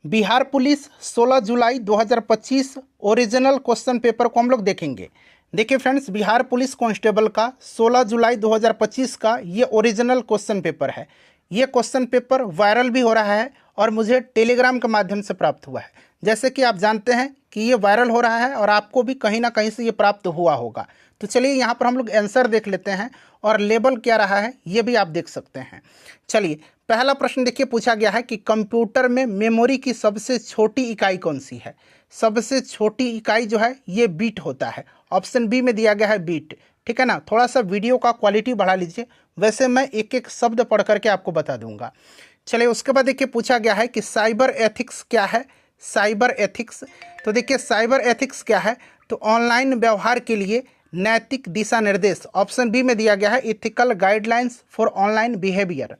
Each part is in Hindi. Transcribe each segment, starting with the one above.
बिहार पुलिस 16 जुलाई 2025 ओरिजिनल क्वेश्चन पेपर को हम लोग देखेंगे। देखिए फ्रेंड्स, बिहार पुलिस कांस्टेबल का 16 जुलाई 2025 का ये ओरिजिनल क्वेश्चन पेपर है। ये क्वेश्चन पेपर वायरल भी हो रहा है और मुझे टेलीग्राम के माध्यम से प्राप्त हुआ है। जैसे कि आप जानते हैं कि ये वायरल हो रहा है और आपको भी कहीं ना कहीं से ये प्राप्त हुआ होगा। तो चलिए यहाँ पर हम लोग आंसर देख लेते हैं और लेबल क्या रहा है ये भी आप देख सकते हैं। चलिए, पहला प्रश्न देखिए, पूछा गया है कि कंप्यूटर में मेमोरी की सबसे छोटी इकाई कौन सी है। सबसे छोटी इकाई जो है ये बीट होता है। ऑप्शन बी में दिया गया है बीट। ठीक है ना। थोड़ा सा वीडियो का क्वालिटी बढ़ा लीजिए, वैसे मैं एक एक शब्द पढ़ करके आपको बता दूंगा। चलिए, उसके बाद देखिए पूछा गया है कि साइबर एथिक्स क्या है। साइबर एथिक्स, तो देखिए साइबर एथिक्स क्या है, तो ऑनलाइन व्यवहार के लिए नैतिक दिशा निर्देश। ऑप्शन बी में दिया गया है ethical guidelines for online behaviour.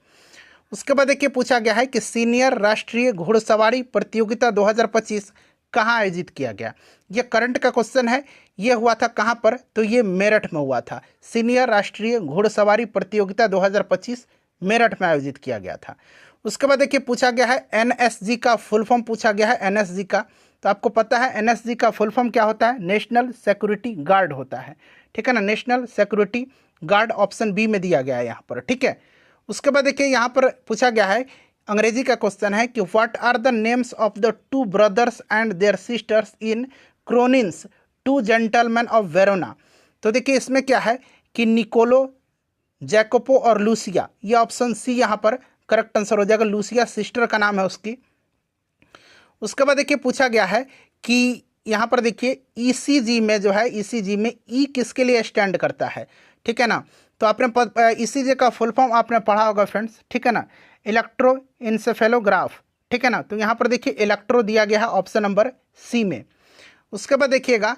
उसके बाद देखिए पूछा गया है कि सीनियर राष्ट्रीय घुड़सवारी प्रतियोगिता 2025 कहाँ आयोजित किया गया। ये करंट का क्वेश्चन है। ये हुआ था कहाँ पर, तो ये मेरठ में हुआ था। सीनियर राष्ट्रीय घुड़सवारी प्रतियोगिता 2025 मेरठ में आयोजित किया गया था। उसके बाद देखिए पूछा गया है एनएसजी का फुल फॉर्म पूछा गया है। एनएसजी का, तो आपको पता है एनएसजी का फुल फॉर्म क्या होता है, नेशनल सिक्योरिटी गार्ड होता है। ठीक है ना, national security guard option b में दिया गया है यहाँ पर। ठीक है। उसके बाद देखिए यहाँ पर पूछा गया है, अंग्रेजी का क्वेश्चन है कि what are the names of the two brothers and their sisters in Cronin's two gentlemen of Verona. तो देखिए इसमें क्या है कि निकोलो, जैकोपो और लूसिया। ये ऑप्शन सी यहाँ पर करेक्ट आंसर हो जाएगा। लूसिया सिस्टर का नाम है उसकी। उसके बाद देखिए पूछा गया है कि यहाँ पर देखिए ईसीजी में जो है, ईसीजी में ई किसके लिए स्टैंड करता है। ठीक है ना। तो आपने ईसीजी का फुल फॉर्म आपने पढ़ा होगा फ्रेंड्स। ठीक है ना, इलेक्ट्रो इंसेफेलोग्राफ। ठीक है ना। तो यहाँ पर देखिए इलेक्ट्रो दिया गया है ऑप्शन नंबर सी में। उसके बाद देखिएगा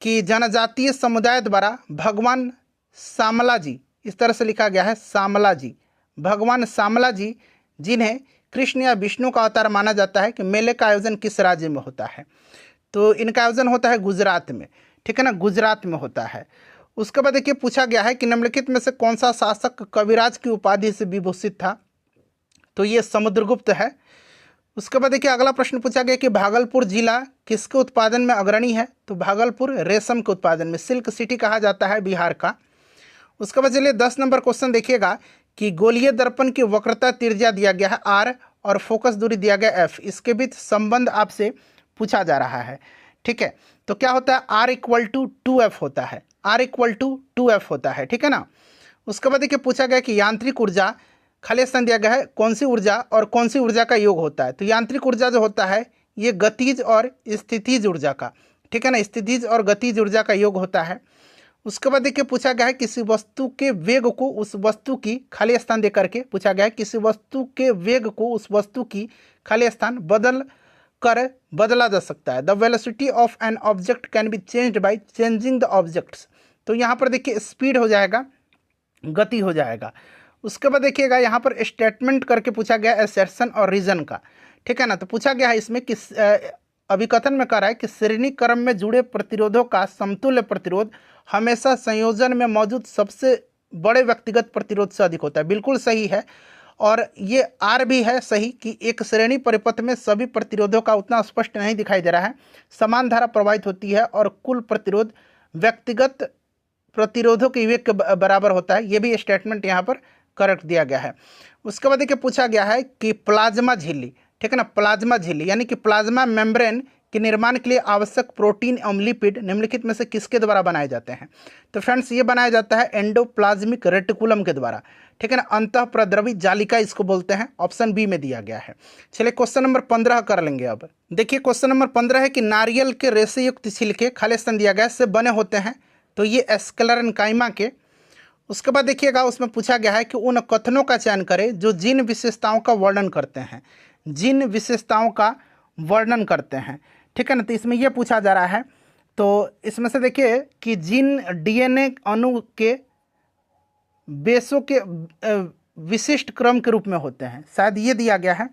कि जनजातीय समुदाय द्वारा भगवान सामला जी, इस तरह से लिखा गया है सामला जी, भगवान सामला जी, जिन्हें कृष्ण या विष्णु का अवतार माना जाता है, कि मेले का आयोजन किस राज्य में होता है। तो इनका आयोजन होता है गुजरात में। ठीक है ना, गुजरात में होता है। उसके बाद देखिए पूछा गया है कि निम्नलिखित में से कौन सा शासक कविराज की उपाधि से विभूषित था। तो ये समुद्रगुप्त है। उसके बाद देखिए अगला प्रश्न पूछा गया कि भागलपुर जिला किसके उत्पादन में अग्रणी है। तो भागलपुर रेशम के उत्पादन में, सिल्क सिटी कहा जाता है बिहार का। उसके बाद चलिए 10 नंबर क्वेश्चन देखिएगा कि गोलीय दर्पण की वक्रता त्रिज्या दिया गया है आर और फोकस दूरी दिया गया एफ। इसके बीच संबंध आपसे पूछा जा रहा है। ठीक है, तो क्या होता है, आर इक्वल टू 2F होता है। आर इक्वल टू 2F होता है। ठीक है ना। उसके बाद देखिए पूछा गया कि यांत्रिक ऊर्जा, खाली स्थान दिया गया है कौन सी ऊर्जा और कौन सी ऊर्जा का योग होता है। तो यांत्रिक ऊर्जा जो होता है ये गतिज और स्थितिज ऊर्जा का, ठीक है ना, स्थितिज और गतिज ऊर्जा का योग होता है। उसके बाद देखिए पूछा गया है किसी वस्तु के वेग को उस वस्तु की, खाली स्थान दे करके पूछा गया है किसी वस्तु के वेग को उस वस्तु की खाली स्थान बदला जा सकता है। The velocity of an object can be changed by changing the objects. तो यहाँ पर देखिए स्पीड हो जाएगा, गति हो जाएगा। उसके बाद देखिएगा यहाँ पर स्टेटमेंट करके पूछा गया एसर्शन और रीजन का। ठीक है ना। तो पूछा गया है इसमें कि अभिकथन में कह रहा है कि श्रेणी क्रम में जुड़े प्रतिरोधों का समतुल्य प्रतिरोध हमेशा संयोजन में मौजूद सबसे बड़े व्यक्तिगत प्रतिरोध से अधिक होता है। बिल्कुल सही है। और ये आर भी है सही कि एक श्रेणी परिपथ में सभी प्रतिरोधों का उतना स्पष्ट नहीं दिखाई दे रहा है, समान धारा प्रवाहित होती है और कुल प्रतिरोध व्यक्तिगत प्रतिरोधों के वेग के बराबर होता है। ये भी स्टेटमेंट यहाँ पर करेक्ट दिया गया है। उसके बाद देखिए पूछा गया है कि प्लाज्मा झिल्ली, ठीक है ना, प्लाज्मा झिल्ली यानी कि प्लाज्मा मेम्ब्रेन के निर्माण के लिए आवश्यक प्रोटीन एवं लिपिड निम्नलिखित में से किसके द्वारा बनाए जाते हैं। तो फ्रेंड्स ये बनाया जाता है एंडोप्लाज्मिक रेटिकुलम के द्वारा। ठीक है ना, अंतःप्रद्रवी जालिका इसको बोलते हैं। ऑप्शन बी में दिया गया है। चलिए क्वेश्चन नंबर 15 कर लेंगे। अब देखिए क्वेश्चन नंबर 15 है कि नारियल के रेशे युक्त छिलके, खाली स्थान दिया गया, से बने होते हैं। तो ये एस्क्लेरेन्काइमा के। उसके बाद देखिएगा उसमें पूछा गया है कि उन कथनों का चयन करें जो जिन विशेषताओं का वर्णन करते हैं, जिन विशेषताओं का वर्णन करते हैं। ठीक है ना। तो इसमें यह पूछा जा रहा है, तो इसमें से देखिए कि जिन डीएनए अणु के बेसों के विशिष्ट क्रम के रूप में होते हैं, शायद ये दिया गया है।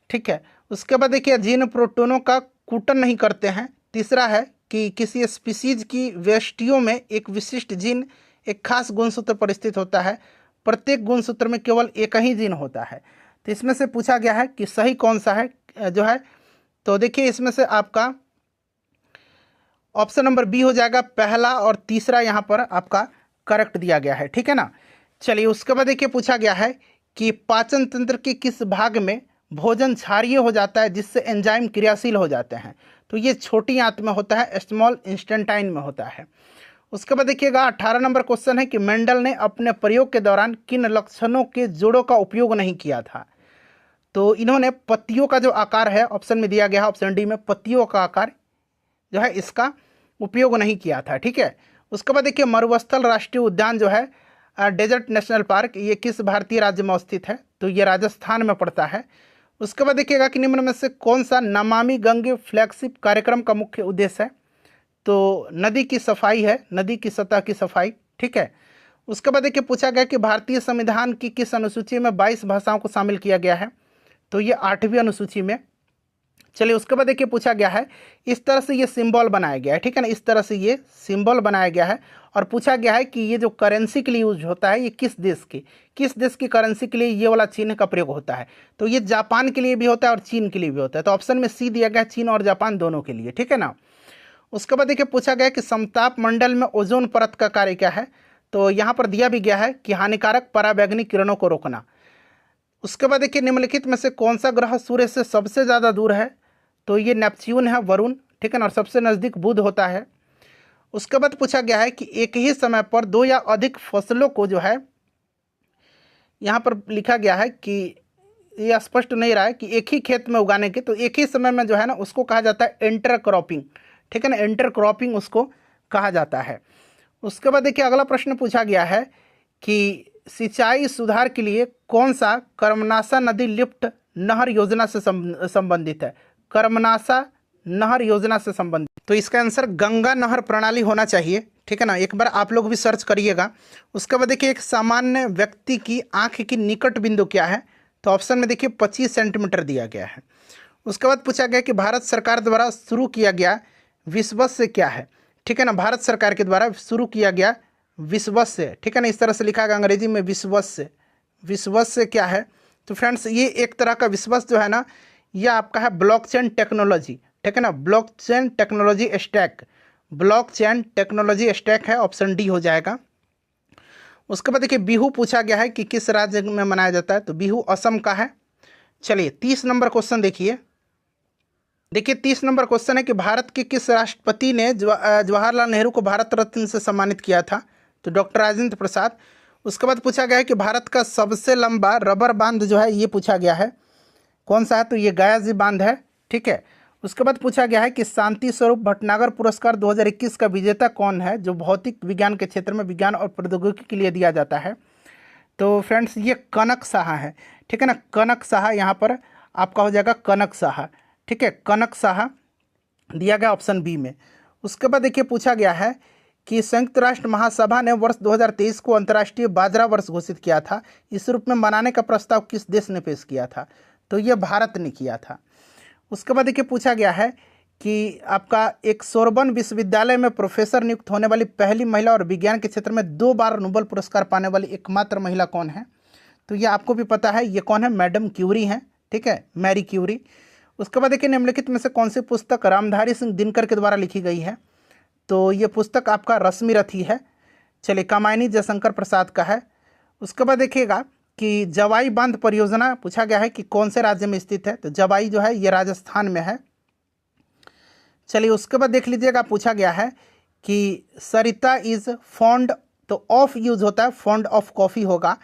ठीक है। उसके बाद देखिए जिन प्रोटोनों का कूटन नहीं करते हैं। तीसरा है कि किसी स्पीसीज की व्यष्टियों में एक विशिष्ट जीन एक खास गुणसूत्र पर स्थित होता है, प्रत्येक गुणसूत्र में केवल एक ही जीन होता है। तो इसमें से पूछा गया है कि सही कौन सा है, जो है तो देखिए इसमें से आपका ऑप्शन नंबर बी हो जाएगा, पहला और तीसरा यहाँ पर आपका करेक्ट दिया गया है, ठीक है ना। चलिए उसके बाद देखिए पूछा गया है कि पाचन तंत्र के किस भाग में भोजन क्षारीय हो जाता है जिससे एंजाइम क्रियाशील हो जाते हैं। तो ये छोटी आंत में होता है, स्मॉल इंस्टेंटाइन में होता है। उसके बाद देखिएगा 18 नंबर क्वेश्चन है कि मेंडल ने अपने प्रयोग के दौरान किन लक्षणों के जोड़ों का उपयोग नहीं किया था। तो इन्होंने पत्तियों का जो आकार है, ऑप्शन में दिया गया है ऑप्शन डी में, पत्तियों का आकार जो है इसका उपयोग नहीं किया था, ठीक है। उसके बाद देखिए मरुस्थल राष्ट्रीय उद्यान जो है, डेजर्ट नेशनल पार्क, ये किस भारतीय राज्य में स्थित है। तो ये राजस्थान में पड़ता है। उसके बाद देखिएगा कि निम्न में से कौन सा नमामि गंगे फ्लैगशिप कार्यक्रम का मुख्य उद्देश्य है। तो नदी की सफाई है, नदी की सतह की सफाई, ठीक है। उसके बाद देखिए पूछा गया कि भारतीय संविधान की किस अनुसूची में 22 भाषाओं को शामिल किया गया है। तो ये 8वीं अनुसूची में। चलिए उसके बाद देखिए पूछा गया है, इस तरह से ये सिंबल बनाया गया है, ठीक है ना, इस तरह से ये सिंबल बनाया गया है। और पूछा गया है कि ये जो करेंसी के लिए यूज होता है ये किस देश की करेंसी के लिए ये वाला चिन्ह का प्रयोग होता है। तो ये जापान के लिए भी होता है और चीन के लिए भी होता है। तो ऑप्शन में सी दिया गया है, चीन और जापान दोनों के लिए, ठीक है ना। उसके बाद देखिए पूछा गया कि समताप मंडल में ओजोन परत का कार्य क्या है। तो यहाँ पर दिया भी गया है कि हानिकारक पराबैंगनी किरणों को रोकना। उसके बाद देखिए निम्नलिखित में से कौन सा ग्रह सूर्य से सबसे ज़्यादा दूर है। तो ये नेपच्यून है, वरुण, ठीक है ना, और सबसे नज़दीक बुध होता है। उसके बाद पूछा गया है कि एक ही समय पर 2 या अधिक फसलों को जो है, यहाँ पर लिखा गया है कि ये स्पष्ट नहीं रहा है कि एक ही खेत में उगाने के, तो एक ही समय में जो है ना उसको कहा जाता है इंटरक्रॉपिंग, ठीक है ना, इंटरक्रॉपिंग उसको कहा जाता है। उसके बाद देखिए अगला प्रश्न पूछा गया है कि सिंचाई सुधार के लिए कौन सा कर्मनाशा नदी लिफ्ट नहर योजना से संबंधित है। कर्मनाशा नहर योजना से संबंधित, तो इसका आंसर गंगा नहर प्रणाली होना चाहिए, ठीक है ना। एक बार आप लोग भी सर्च करिएगा। उसके बाद देखिए एक सामान्य व्यक्ति की आंख की निकट बिंदु क्या है। तो ऑप्शन में देखिए 25 सेंटीमीटर दिया गया है। उसके बाद पूछा गया कि भारत सरकार द्वारा शुरू किया गया विश्वस्य क्या है, ठीक है ना, भारत सरकार के द्वारा शुरू किया गया विश्वस्य, ठीक है ना, इस तरह से लिखा गया अंग्रेजी में विश्वस्य। विश्वस्य क्या है। तो फ्रेंड्स ये एक तरह का विश्वस्य जो है ना, यह आपका है ब्लॉकचेन टेक्नोलॉजी, ठीक है ना, blockchain technology stack, blockchain technology stack है, ऑप्शन डी हो जाएगा। उसके बाद देखिए बिहू पूछा गया है कि किस राज्य में मनाया जाता है। तो बिहू असम का है। चलिए 30 नंबर क्वेश्चन देखिए। 30 नंबर क्वेश्चन है कि भारत के किस राष्ट्रपति ने जवाहरलाल नेहरू को भारत रत्न से सम्मानित किया था। तो डॉक्टर राजेंद्र प्रसाद। उसके बाद पूछा गया है कि भारत का सबसे लंबा रबर बांध जो है ये पूछा गया है, कौन सा है। तो ये गयाजी बांध है, ठीक है। उसके बाद पूछा गया है कि शांति स्वरूप भटनागर पुरस्कार 2021 का विजेता कौन है, जो भौतिक विज्ञान के क्षेत्र में विज्ञान और प्रौद्योगिकी के लिए दिया जाता है। तो फ्रेंड्स ये कनक साहा है, ठीक है ना, कनक साहा यहाँ पर आपका हो जाएगा कनक साहा, ठीक है, कनक साहा दिया गया ऑप्शन बी में। उसके बाद देखिए पूछा गया है कि संयुक्त राष्ट्र महासभा ने वर्ष 2023 को अंतर्राष्ट्रीय बाजरा वर्ष घोषित किया था। इस रूप में मनाने का प्रस्ताव किस देश ने पेश किया था। तो ये भारत ने किया था। उसके बाद देखिए पूछा गया है कि आपका एक सोरबन विश्वविद्यालय में प्रोफेसर नियुक्त होने वाली पहली महिला और विज्ञान के क्षेत्र में 2 बार नोबेल पुरस्कार पाने वाली एकमात्र महिला कौन है। तो ये आपको भी पता है, ये कौन है, मैडम क्यूरी हैं, ठीक है, मैरी क्यूरी। उसके बाद देखिए निम्नलिखित में से कौन सी पुस्तक रामधारी सिंह दिनकर के द्वारा लिखी गई है। तो ये पुस्तक आपका रश्मि रथी है। चलिए कामायनी जयशंकर प्रसाद का है। उसके बाद देखिएगा कि जवाई बांध परियोजना पूछा गया है कि कौन से राज्य में स्थित है। तो जवाई जो है ये राजस्थान में है। चलिए उसके बाद देख लीजिएगा पूछा गया है कि सरिता इज फॉन्ड, तो ऑफ यूज होता है, फॉन्ड ऑफ कॉफ़ी होगा।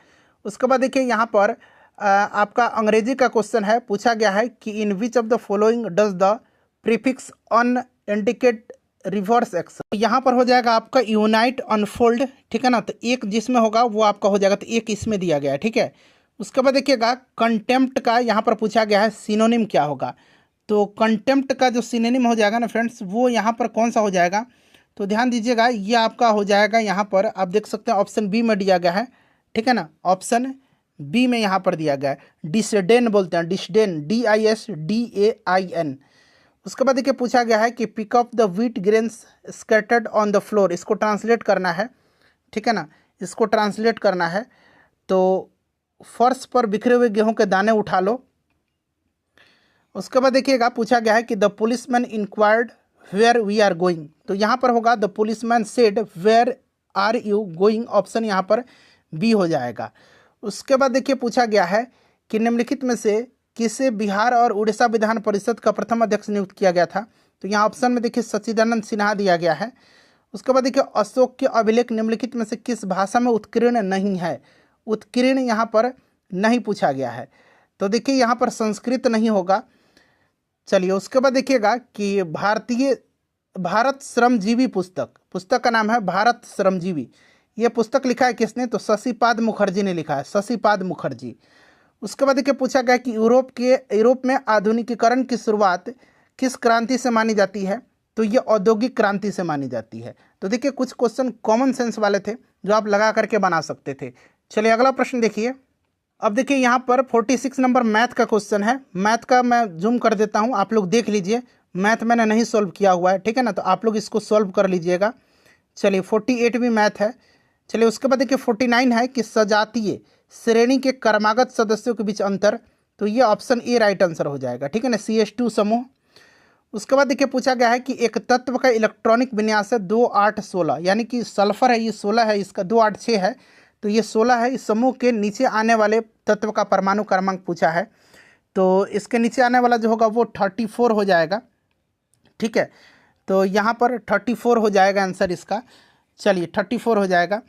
उसके बाद देखिए यहाँ पर आपका अंग्रेजी का क्वेश्चन है, पूछा गया है कि in which of the following does the prefix on indicate reverse action. यहाँ पर हो जाएगा आपका यूनाइट अनफोल्ड, ठीक है ना, तो एक जिसमें होगा वो आपका हो जाएगा, तो एक इसमें दिया गया है, ठीक है। उसके बाद देखिएगा कंटेम्प्ट का यहाँ पर पूछा गया है सिनोनिम क्या होगा। तो कंटेम्प्ट का जो सिनोनिम हो जाएगा ना फ्रेंड्स, वो यहाँ पर कौन सा हो जाएगा। तो ध्यान दीजिएगा ये आपका हो जाएगा, यहाँ पर आप देख सकते हैं ऑप्शन बी में दिया गया है, ठीक है ना, ऑप्शन बी में यहाँ पर दिया गया है, डिसडेन बोलते हैं, डिसडेन, DISDAIN। उसके बाद देखिए पूछा गया है कि pick up the wheat grains scattered on the floor, इसको ट्रांसलेट करना है, ठीक है ना, इसको ट्रांसलेट करना है। तो फर्श पर बिखरे हुए गेहूं के दाने उठा लो। उसके बाद देखिएगा पूछा गया है कि the policeman inquired where we are going, तो यहाँ पर होगा the policeman said where are you going, option यहाँ पर बी हो जाएगा। उसके बाद देखिए पूछा गया है कि निम्नलिखित में से किसे बिहार और उड़ीसा विधान परिषद का प्रथम अध्यक्ष नियुक्त किया गया था, तो यहाँ ऑप्शन में देखिए सच्चिदानंद सिन्हा दिया गया है। उसके बाद देखिए अशोक के अभिलेख निम्नलिखित में से किस भाषा में उत्कीर्ण नहीं है, उत्कीर्ण यहाँ पर नहीं पूछा गया है, तो देखिए यहाँ पर संस्कृत नहीं होगा। चलिए उसके बाद देखिएगा कि भारत श्रमजीवी पुस्तक का नाम है भारत श्रमजीवी, ये पुस्तक लिखा है किसने, तो शशिपाद मुखर्जी ने लिखा है, शशिपाद मुखर्जी। उसके बाद देखिए पूछा गया कि यूरोप में आधुनिकीकरण की शुरुआत किस क्रांति से मानी जाती है, तो ये औद्योगिक क्रांति से मानी जाती है। तो देखिए कुछ क्वेश्चन कॉमन सेंस वाले थे जो आप लगा करके बना सकते थे। चलिए अगला प्रश्न देखिए। अब देखिए यहाँ पर 46 नंबर मैथ का क्वेश्चन है। मैथ का मैं जूम कर देता हूँ, आप लोग देख लीजिए। मैथ मैंने नहीं सॉल्व किया हुआ है, ठीक है ना, तो आप लोग इसको सॉल्व कर लीजिएगा। चलिए 48 भी मैथ है। चलिए उसके बाद देखिए 49 है कि सजातीय श्रेणी के क्रमागत सदस्यों के बीच अंतर, तो ये ऑप्शन ए राइट आंसर हो जाएगा, ठीक है ना, CH2 समूह। उसके बाद देखिए पूछा गया है कि एक तत्व का इलेक्ट्रॉनिक विन्यास है 2 8 16, यानी कि सल्फर है ये 16 है, इसका 2 8 6 है, तो ये 16 है। इस समूह के नीचे आने वाले तत्व का परमाणु क्रमांक पूछा है, तो इसके नीचे आने वाला जो होगा वो 34 हो जाएगा, ठीक है, तो यहाँ पर 34 हो जाएगा आंसर इसका। चलिए 34 हो जाएगा।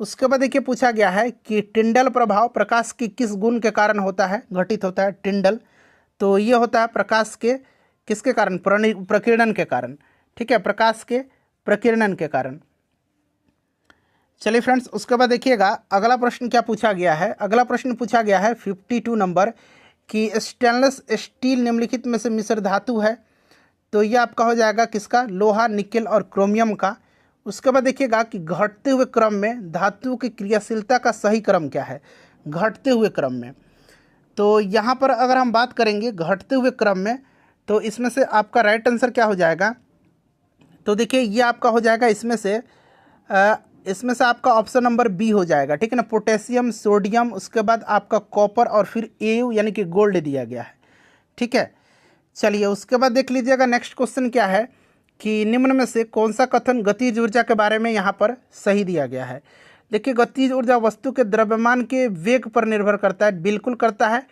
उसके बाद देखिए पूछा गया है कि टिंडल प्रभाव प्रकाश के किस गुण के कारण होता है, घटित होता है टिंडल, तो ये होता है प्रकाश के किसके कारण, प्रकीर्णन के कारण, ठीक है, प्रकाश के प्रकीर्णन के कारण। चलिए फ्रेंड्स उसके बाद देखिएगा अगला प्रश्न क्या पूछा गया है। अगला प्रश्न पूछा गया है 52 नंबर कि स्टेनलेस स्टील निम्नलिखित में से मिश्र धातु है, तो ये आपका हो जाएगा किसका, लोहा, निकेल और क्रोमियम का। उसके बाद देखिएगा कि घटते हुए क्रम में धातु की क्रियाशीलता का सही क्रम क्या है, घटते हुए क्रम में, तो यहाँ पर अगर हम बात करेंगे घटते हुए क्रम में, तो इसमें से आपका राइट आंसर क्या हो जाएगा, तो देखिए ये आपका हो जाएगा इसमें से आपका ऑप्शन नंबर बी हो जाएगा, ठीक है ना, पोटेशियम, सोडियम, उसके बाद आपका कॉपर और फिर एयू यानी कि गोल्ड दिया गया है, ठीक है। चलिए उसके बाद देख लीजिएगा नेक्स्ट क्वेश्चन क्या है कि निम्न में से कौन सा कथन गतिज ऊर्जा के बारे में यहाँ पर सही दिया गया है। देखिए गतिज ऊर्जा वस्तु के द्रव्यमान के वेग पर निर्भर करता है, बिल्कुल करता है।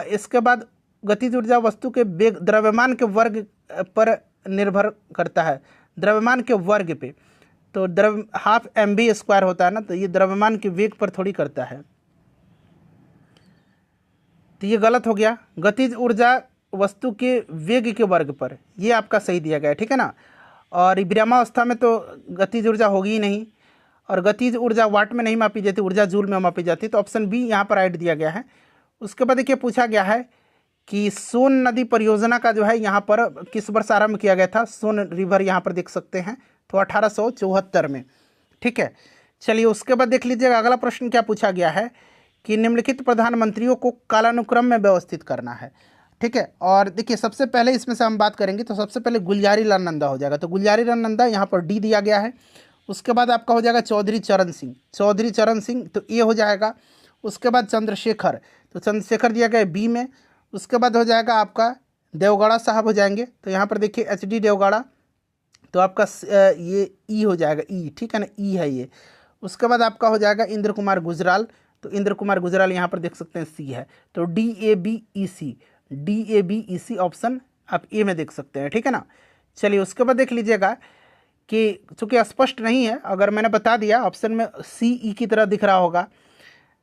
इसके बाद गतिज ऊर्जा वस्तु के वेग द्रव्यमान के वर्ग पर निर्भर करता है, द्रव्यमान के वर्ग पे, तो हाफ mv² होता है ना, तो ये द्रव्यमान के वेग पर थोड़ी करता है, तो ये गलत हो गया। गतिज ऊर्जा वस्तु के वेग के वर्ग पर, ये आपका सही दिया गया है, ठीक है ना। और विरामावस्था में तो गतिज ऊर्जा होगी ही नहीं, और गतिज ऊर्जा वाट में नहीं मापी जाती, ऊर्जा जूल में मापी जाती, तो ऑप्शन बी यहाँ पर राइट दिया गया है। उसके बाद देखिए पूछा गया है कि सोन नदी परियोजना का जो है यहाँ पर किस वर्ष आरंभ किया गया था, सोन रिवर यहाँ पर देख सकते हैं, तो 1874 में, ठीक है। चलिए उसके बाद देख लीजिएगा अगला प्रश्न क्या पूछा गया है कि निम्नलिखित प्रधानमंत्रियों को कालानुक्रम में व्यवस्थित करना है, ठीक है। और देखिए सबसे पहले इसमें से हम बात करेंगे तो सबसे पहले गुलजारी लाल नंदा हो जाएगा, तो गुलजारी लाल नंदा यहाँ पर डी दिया गया है। उसके बाद आपका हो जाएगा चौधरी चरण सिंह, तो ये हो जाएगा। उसके बाद चंद्रशेखर, तो चंद्रशेखर दिया गया बी में। उसके बाद हो जाएगा आपका देवगौड़ा साहब हो जाएंगे, तो यहाँ पर देखिए HD देवगौड़ा, तो आपका ये ई हो जाएगा, ई, ठीक है ना, ई है ये। उसके बाद आपका हो जाएगा इंद्र कुमार गुजराल, तो इंद्र कुमार गुजराल यहाँ पर देख सकते हैं सी है, तो DABEC ऑप्शन आप ए में देख सकते हैं, ठीक है ना। चलिए उसके बाद देख लीजिएगा कि चूँकि स्पष्ट नहीं है, अगर मैंने बता दिया ऑप्शन में CE की तरह दिख रहा होगा।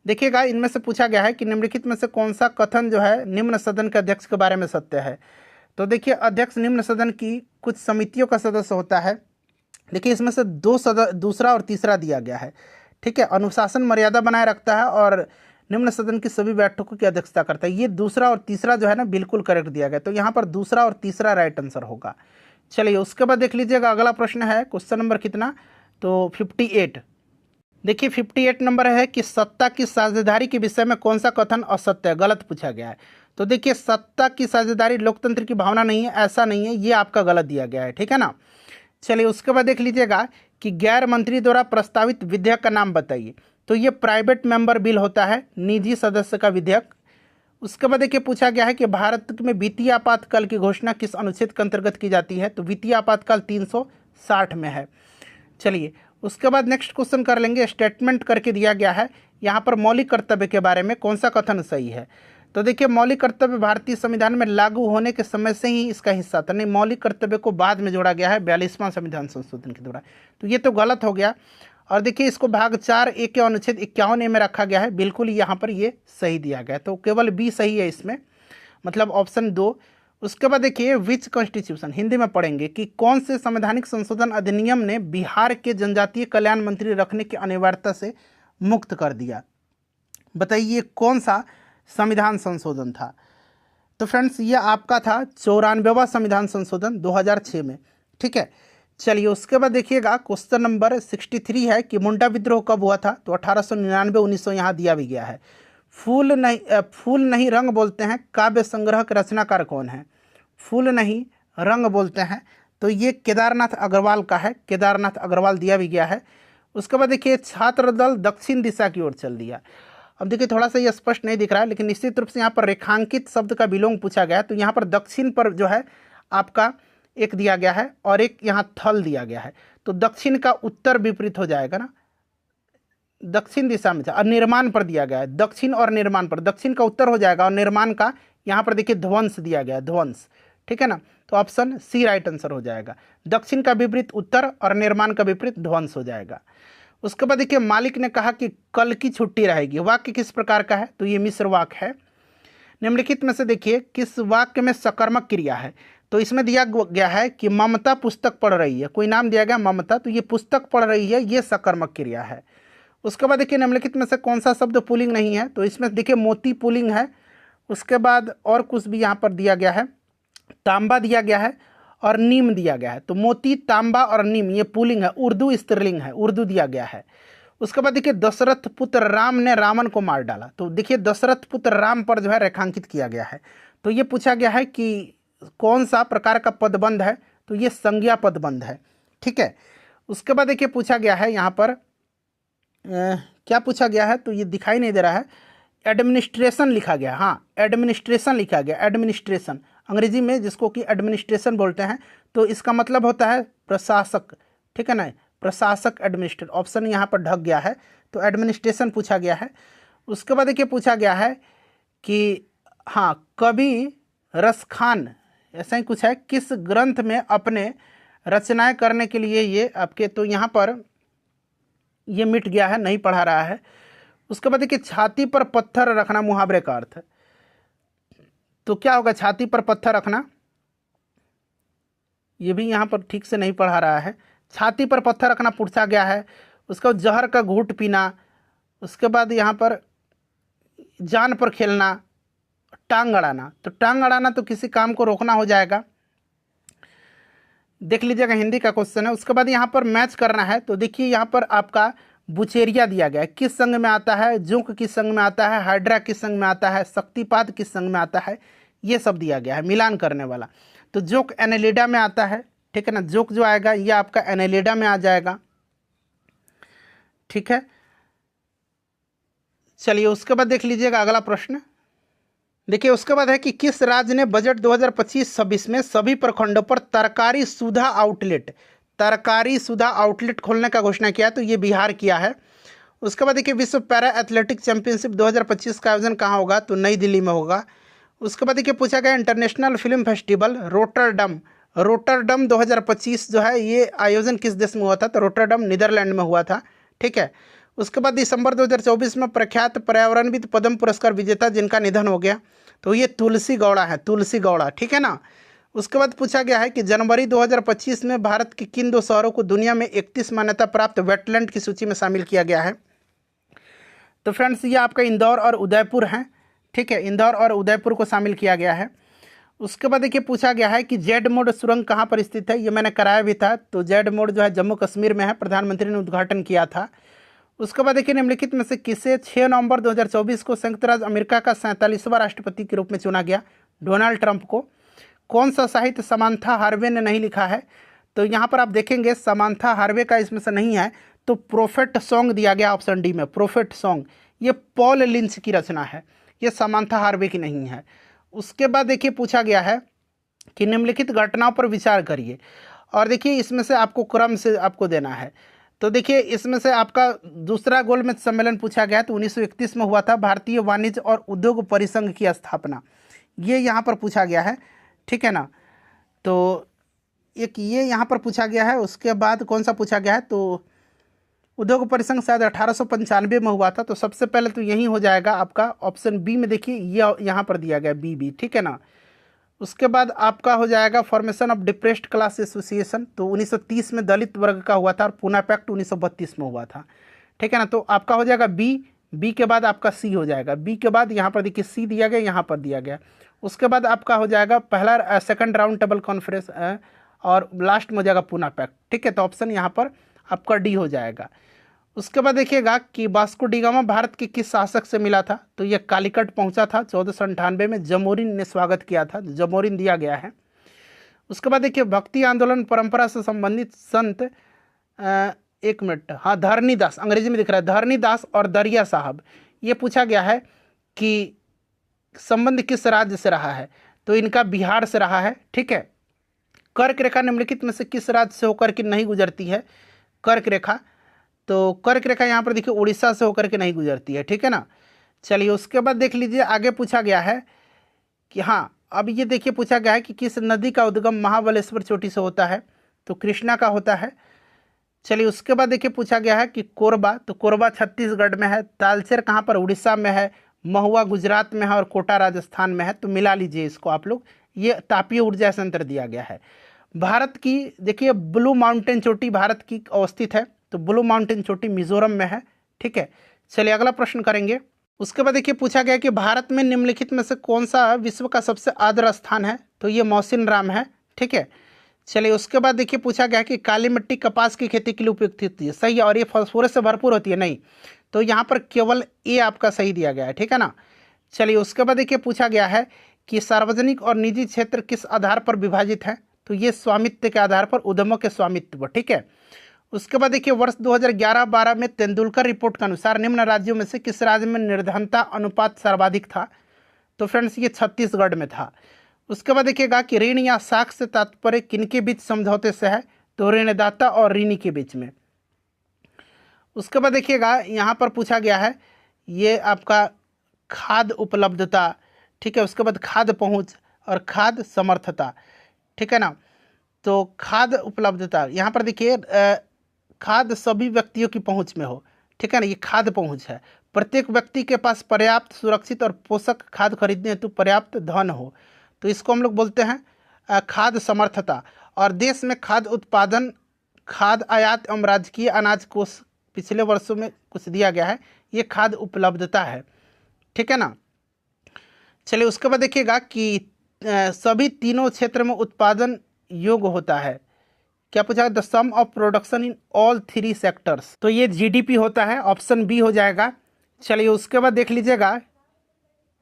देखिएगा इनमें से पूछा गया है कि निम्नलिखित में से कौन सा कथन जो है निम्न सदन के अध्यक्ष के बारे में सत्य है। तो देखिए अध्यक्ष निम्न सदन की कुछ समितियों का सदस्य होता है। देखिए इसमें से दूसरा और तीसरा दिया गया है, ठीक है। अनुशासन मर्यादा बनाए रखता है और निम्न सदन की सभी बैठकों की अध्यक्षता करता है। ये दूसरा और तीसरा जो है ना बिल्कुल करेक्ट दिया गया, तो यहाँ पर दूसरा और तीसरा राइट आंसर होगा। चलिए उसके बाद देख लीजिएगा अगला प्रश्न है क्वेश्चन नंबर कितना, तो 58। देखिए 58 नंबर है कि सत्ता की साझेदारी के विषय में कौन सा कथन असत्य है, गलत पूछा गया है। तो देखिए सत्ता की साझेदारी लोकतंत्र की भावना नहीं है, ऐसा नहीं है, ये आपका गलत दिया गया है, ठीक है ना। चलिए उसके बाद देख लीजिएगा कि गैर मंत्री द्वारा प्रस्तावित विधेयक का नाम बताइए। तो ये प्राइवेट मेंबर बिल होता है, निजी सदस्य का विधेयक। उसके बाद देखिए पूछा गया है कि भारत में वित्तीय आपातकाल की घोषणा किस अनुच्छेद के अंतर्गत की जाती है, तो वित्तीय आपातकाल 360 में है। चलिए उसके बाद नेक्स्ट क्वेश्चन कर लेंगे। स्टेटमेंट करके दिया गया है यहाँ पर मौलिक कर्तव्य के बारे में कौन सा कथन सही है। तो देखिए मौलिक कर्तव्य भारतीय संविधान में लागू होने के समय से ही इसका हिस्सा था, नहीं मौलिक कर्तव्य को बाद में जोड़ा गया है 42वां संविधान संशोधन के द्वारा, तो ये तो गलत हो गया। और देखिए इसको भाग 4A के अनुच्छेद 51A में रखा गया है, बिल्कुल यहाँ पर ये सही दिया गया है, तो केवल बी सही है इसमें, मतलब ऑप्शन 2। उसके बाद देखिए विच कॉन्स्टिट्यूशन, हिंदी में पढ़ेंगे कि कौन से संवैधानिक संशोधन अधिनियम ने बिहार के जनजातीय कल्याण मंत्री रखने की अनिवार्यता से मुक्त कर दिया। बताइए कौन सा संविधान संशोधन था। तो फ्रेंड्स ये आपका था 94वां संविधान संशोधन 2006 में, ठीक है। चलिए उसके बाद देखिएगा क्वेश्चन नंबर 63 है कि मुंडा विद्रोह कब हुआ था, तो 1899 1900 यहाँ दिया भी गया है। फूल नहीं रंग बोलते हैं काव्य संग्रह के रचनाकार कौन है, फूल नहीं रंग बोलते हैं, तो ये केदारनाथ अग्रवाल का है, केदारनाथ अग्रवाल दिया भी गया है। उसके बाद देखिए छात्र दल दक्षिण दिशा की ओर चल दिया। अब देखिए थोड़ा सा ये स्पष्ट नहीं दिख रहा है, लेकिन निश्चित रूप से यहाँ पर रेखांकित शब्द का विलोम पूछा गया है, तो यहाँ पर दक्षिण पर जो है आपका एक दिया गया है और एक यहाँ थल दिया गया है, तो दक्षिण का उत्तर विपरीत हो जाएगा ना, दक्षिण दिशा में और निर्माण पर दिया गया है, दक्षिण और निर्माण पर, दक्षिण का उत्तर हो जाएगा और निर्माण का यहाँ पर देखिए ध्वंस दिया गया है, ध्वंस, ठीक है ना, तो ऑप्शन सी राइट आंसर हो जाएगा। दक्षिण का विपरीत उत्तर और निर्माण का विपरीत ध्वंस हो जाएगा। उसके बाद देखिए मालिक ने कहा कि कल की छुट्टी रहेगी, वाक्य किस प्रकार का है, तो ये मिश्र वाक्य है। निम्नलिखित में से देखिए किस वाक्य में सकर्मक क्रिया है, तो इसमें दिया गया है कि ममता पुस्तक पढ़ रही है, कोई नाम दिया गया ममता, तो ये पुस्तक पढ़ रही है, ये सकर्मक क्रिया है। उसके बाद देखिए निम्नलिखित में से कौन सा शब्द पुल्लिंग नहीं है, तो इसमें देखिए मोती पुल्लिंग है। उसके बाद और कुछ भी यहाँ पर दिया गया है, तांबा दिया गया है और नीम दिया गया है, तो मोती तांबा और नीम ये पुल्लिंग है, उर्दू स्त्रीलिंग है, उर्दू दिया गया है। उसके बाद देखिए दशरथ पुत्र राम ने रावण को मार डाला, तो देखिए दशरथ पुत्र राम पर जो है रेखांकित किया गया है, तो ये पूछा गया है कि कौन सा प्रकार का पदबंध है, तो ये संज्ञा पदबंध है, ठीक है। उसके बाद देखिए पूछा गया है यहाँ पर क्या पूछा गया है, तो ये दिखाई नहीं दे रहा है, एडमिनिस्ट्रेशन लिखा गया, हाँ एडमिनिस्ट्रेशन लिखा गया, एडमिनिस्ट्रेशन अंग्रेजी में जिसको कि एडमिनिस्ट्रेशन बोलते हैं, तो इसका मतलब होता है प्रशासक, ठीक है ना, प्रशासक एडमिनिस्ट्रेटर, ऑप्शन यहाँ पर ढक गया है, तो एडमिनिस्ट्रेशन पूछा गया है। उसके बाद देखिए पूछा गया है कि हाँ कवि रसखान ऐसा ही कुछ है, किस ग्रंथ में अपने रचनाएं करने के लिए ये आपके, तो यहाँ पर ये मिट गया है, नहीं पढ़ा रहा है। उसके बाद देखिए छाती पर पत्थर रखना मुहावरे का अर्थ है, तो क्या होगा छाती पर पत्थर रखना, ये भी यहाँ पर ठीक से नहीं पढ़ा रहा है, छाती पर पत्थर रखना पूछा गया है। उसका जहर का घूंट पीना, उसके बाद यहाँ पर जान पर खेलना, टांग अड़ाना, तो टांग अड़ाना तो किसी काम को रोकना हो जाएगा, देख लीजिएगा हिंदी का क्वेश्चन है। उसके बाद यहाँ पर मैच करना है, तो देखिए यहाँ पर आपका बुचेरिया दिया गया है, किस संघ में आता है, जुंक किस संघ में आता है, हाइड्रा किस संघ में आता है, शक्तिपात किस संघ में आता है, ये सब दिया गया है मिलान करने वाला। तो जोक एनेलिडा में आता है, ठीक है ना, जोक जो आएगा ये आपका एनेलिडा में आ जाएगा, ठीक है। चलिए उसके बाद देख लीजिएगा अगला प्रश्न, देखिए उसके बाद है कि किस राज्य ने बजट 2025-26 में सभी प्रखंडों पर तरकारी सुधा आउटलेट खोलने का घोषणा किया, तो ये बिहार किया है। उसके बाद देखिए विश्व पैरा एथलेटिक चैंपियनशिप 2025 का आयोजन कहाँ होगा, तो नई दिल्ली में होगा। उसके बाद देखिए पूछा गया इंटरनेशनल फिल्म फेस्टिवल रोटरडम 2025 जो है ये आयोजन किस देश में हुआ था, तो रोटरडम नीदरलैंड में हुआ था, ठीक है। उसके बाद दिसंबर 2024 में प्रख्यात पर्यावरणविद पद्म पुरस्कार विजेता जिनका निधन हो गया, तो ये तुलसी गौड़ा है, तुलसी गौड़ा, ठीक है ना। उसके बाद पूछा गया है कि जनवरी 2025 में भारत के किन 2 शहरों को दुनिया में 31 मान्यता प्राप्त वेटलैंड की सूची में शामिल किया गया है, तो फ्रेंड्स ये आपका इंदौर और उदयपुर हैं, ठीक है, इंदौर और उदयपुर को शामिल किया गया है। उसके बाद देखिए पूछा गया है कि जेड मोड सुरंग कहाँ पर स्थित है, ये मैंने कराया भी था, तो जेड मोड जो है जम्मू कश्मीर में है, प्रधानमंत्री ने उद्घाटन किया था। उसके बाद देखिए निम्नलिखित में से किसे 6 नवंबर 2024 को संयुक्त राज्य अमेरिका का 47वां राष्ट्रपति के रूप में चुना गया, डोनाल्ड ट्रंप को। कौन सा साहित्य समांथा हार्वे ने नहीं लिखा है, तो यहाँ पर आप देखेंगे समांथा हार्वे का इसमें से नहीं है, तो प्रोफेट सॉन्ग दिया गया ऑप्शन डी में, प्रोफेट सॉन्ग, ये पॉल लिंच की रचना है, ये समांथा हार्वे की नहीं है। उसके बाद देखिए पूछा गया है कि निम्नलिखित घटनाओं पर विचार करिए, और देखिए इसमें से आपको क्रम से आपको देना है। तो देखिए इसमें से आपका दूसरा गोलमेज सम्मेलन पूछा गया है, तो 1931 में हुआ था। भारतीय वाणिज्य और उद्योग परिसंघ की स्थापना, ये यहाँ पर पूछा गया है, ठीक है ना। तो एक ये यहाँ पर पूछा गया है। उसके बाद कौन सा पूछा गया है, तो उद्योग परिसंघ शायद 1895 में हुआ था। तो सबसे पहले तो यही हो जाएगा आपका ऑप्शन बी में, देखिए ये यहाँ पर दिया गया बी, ठीक है ना। उसके बाद आपका हो जाएगा formation of depressed class association, तो 1930 में दलित वर्ग का हुआ था, और पूना पैक्ट 1932 में हुआ था, ठीक है ना। तो आपका हो जाएगा बी के बाद आपका सी हो जाएगा। बी के बाद यहाँ पर देखिए सी दिया गया, यहाँ पर दिया गया। उसके बाद आपका हो जाएगा पहला सेकंड राउंड टेबल कॉन्फ्रेंस, और लास्ट में हो जाएगा पूना पैक्ट, ठीक है। तो ऑप्शन यहाँ पर आपका डी हो जाएगा। उसके बाद देखिएगा कि वास्को डी गामा भारत के किस शासक से मिला था, तो ये कालीकट पहुंचा था 1498 में। जमोरिन ने स्वागत किया था, जमोरिन दिया गया है। उसके बाद देखिए भक्ति आंदोलन परंपरा से संबंधित संत, एक मिनट, हाँ, धरनीदास, अंग्रेजी में दिख रहा है धरनीदास और दरिया साहब, ये पूछा गया है कि संबंध किस राज्य से रहा है, तो इनका बिहार से रहा है, ठीक है। कर्क रेखा निम्नलिखित में से किस राज्य से होकर के नहीं गुजरती है, कर्क रेखा, तो कर्क रेखा यहाँ पर देखिए उड़ीसा से होकर के नहीं गुजरती है, ठीक है ना। चलिए उसके बाद देख लीजिए आगे पूछा गया है कि हाँ, अब ये देखिए पूछा गया है कि किस नदी का उद्गम महाबलेश्वर चोटी से होता है, तो कृष्णा का होता है। चलिए उसके बाद देखिए पूछा गया है कि कोरबा, तो कोरबा छत्तीसगढ़ में है। तालचेर कहाँ पर, उड़ीसा में है। महुआ गुजरात में है, और कोटा राजस्थान में है। तो मिला लीजिए इसको आप लोग, ये तापीय ऊर्जा संयंत्र दिया गया है। भारत की देखिए ब्लू माउंटेन चोटी भारत की अवस्थित है, तो ब्लू माउंटेन चोटी मिजोरम में है, ठीक है। चलिए अगला प्रश्न करेंगे। उसके बाद देखिए पूछा गया कि भारत में निम्नलिखित में से कौन सा विश्व का सबसे आर्द्र स्थान है, तो ये मौसिन राम है, ठीक है। चलिए उसके बाद देखिए पूछा गया कि काली मिट्टी कपास की खेती के लिए उपयुक्त होती है, सही है, और ये फास्फोरस से भरपूर होती है, नहीं, तो यहाँ पर केवल ए आपका सही दिया गया है, ठीक है ना। चलिए उसके बाद देखिए पूछा गया है कि सार्वजनिक और निजी क्षेत्र किस आधार पर विभाजित है, तो ये स्वामित्व के आधार पर, उद्यमों के स्वामित्व, ठीक है। उसके बाद देखिए वर्ष 2011-12 में तेंदुलकर रिपोर्ट के अनुसार निम्न राज्यों में से किस राज्य में निर्धनता अनुपात सर्वाधिक था, तो फ्रेंड्स ये छत्तीसगढ़ में था। उसके बाद देखिएगा कि ऋण या साख से तात्पर्य किनके बीच समझौते से है, तो ऋणदाता और ऋणी के बीच में। उसके बाद देखिएगा यहाँ पर पूछा गया है ये आपका खाद्य उपलब्धता, ठीक है। उसके बाद खाद्य पहुँच और खाद्य समर्थता, ठीक है ना। तो खाद्य उपलब्धता यहाँ पर देखिए खाद्य सभी व्यक्तियों की पहुंच में हो, ठीक है ना, ये खाद्य पहुंच है। प्रत्येक व्यक्ति के पास पर्याप्त सुरक्षित और पोषक खाद्य खरीदने हेतु पर्याप्त धन हो, तो इसको हम लोग बोलते हैं खाद्य समर्थता। और देश में खाद्य उत्पादन, खाद्य आयात एवं राजकीय अनाज कोष पिछले वर्षों में कुछ दिया गया है, ये खाद्य उपलब्धता है, ठीक है ना। चलिए उसके बाद देखिएगा कि सभी तीनों क्षेत्र में उत्पादन योग्य होता है, क्या पूछा है, the sum of production in all three sectors, तो ये जीडीपी होता है, ऑप्शन बी हो जाएगा। चलिए उसके बाद देख लीजिएगा,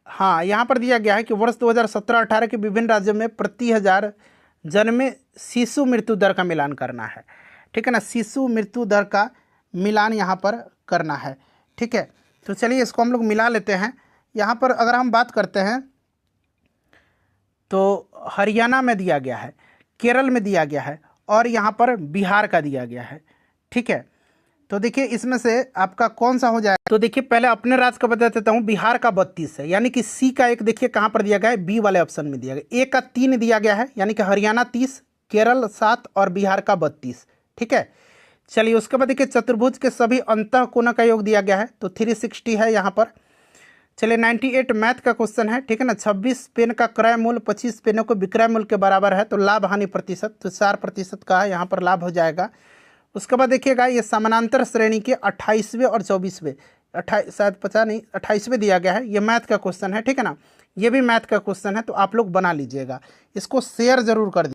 हाँ, यहाँ पर दिया गया है कि वर्ष 2017-18 के विभिन्न राज्यों में प्रति 1000 जन्मे शिशु मृत्यु दर का मिलान करना है, ठीक है ना, शिशु मृत्यु दर का मिलान यहाँ पर करना है, ठीक है। तो चलिए इसको हम लोग मिला लेते हैं। यहाँ पर अगर हम बात करते हैं तो हरियाणा में दिया गया है, केरल में दिया गया है, और यहाँ पर बिहार का दिया गया है, ठीक है। तो देखिए इसमें से आपका कौन सा हो जाए, तो देखिए पहले अपने राज्य का बता देता हूँ। बिहार का 32 है, यानी कि सी का 1 देखिए कहाँ पर दिया गया है, बी वाले ऑप्शन में दिया गया। ए का 3 दिया गया है, यानी कि हरियाणा 30, केरल 7 और बिहार का 32, ठीक है। चलिए उसके बाद देखिए चतुर्भुज के सभी अंतः कोण का योग दिया गया है, तो 360 है यहाँ पर। चलिए 98 मैथ का क्वेश्चन है, ठीक है ना। 26 पेन का क्रय मूल्य 25 पेनों को विक्रय मूल्य के बराबर है, तो लाभ हानि प्रतिशत, तो 4% का यहाँ पर लाभ हो जाएगा। उसके बाद देखिएगा ये समानांतर श्रेणी के 28वें और 24वें, शायद 50 नहीं 28वें दिया गया है, ये मैथ का क्वेश्चन है, ठीक है ना। ये भी मैथ का क्वेश्चन है, तो आप लोग बना लीजिएगा, इसको शेयर जरूर कर दीजिए।